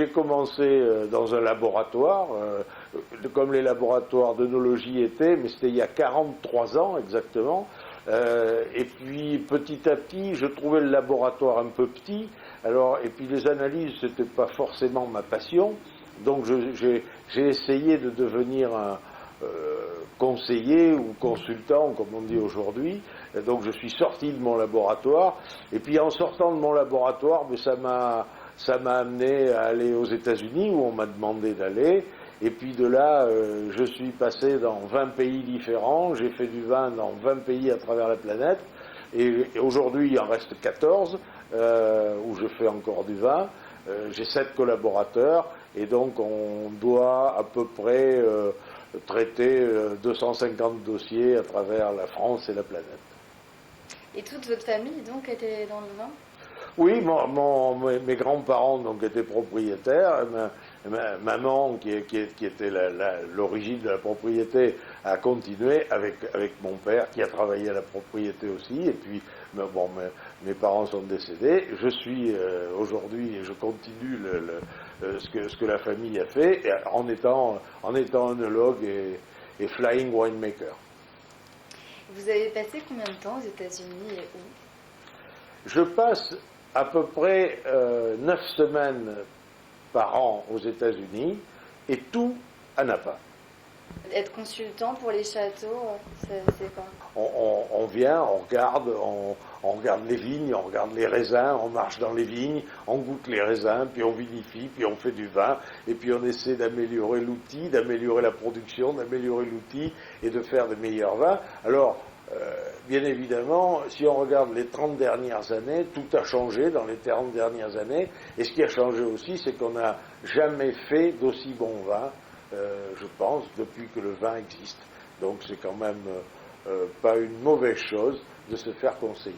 j'ai commencé dans un laboratoire, comme les laboratoires d'œnologie étaient, mais c'était il y a 43 ans exactement. Et puis petit à petit, je trouvais le laboratoire un peu petit. Alors, et puis les analyses, c'était pas forcément ma passion. Donc j'ai essayé de devenir un conseiller ou consultant, comme on dit aujourd'hui. Donc je suis sorti de mon laboratoire. Et puis en sortant de mon laboratoire, mais ça m'a amené à aller aux États-Unis où on m'a demandé d'aller. Et puis de là, je suis passé dans 20 pays différents. J'ai fait du vin dans 20 pays à travers la planète. Et aujourd'hui, il en reste 14 où je fais encore du vin. J'ai 7 collaborateurs. Et donc on doit à peu près traiter 250 dossiers à travers la France et la planète. Et toute votre famille, donc, était dans le vin? Oui, mes grands-parents donc, étaient propriétaires. Ma maman, qui était l'origine de la propriété, a continué avec mon père, qui a travaillé à la propriété aussi. Et puis, bon, mes parents sont décédés. Je suis aujourd'hui, et je continue ce que la famille a fait, en étant œnologue et flying winemaker. Vous avez passé combien de temps aux États-Unis et où? Je passe à peu près 9 semaines par an aux États-Unis et tout à Napa. Être consultant pour les châteaux, c'est quoi? On vient, on regarde les vignes, on regarde les raisins, on marche dans les vignes, on goûte les raisins, puis on vinifie, puis on fait du vin, et puis on essaie d'améliorer l'outil, d'améliorer la production, d'améliorer l'outil et de faire de meilleurs vins. Alors, bien évidemment, si on regarde les 30 dernières années, tout a changé dans les 30 dernières années, et ce qui a changé aussi, c'est qu'on n'a jamais fait d'aussi bons vins, je pense, depuis que le vin existe. Donc c'est quand même pas une mauvaise chose de se faire conseiller.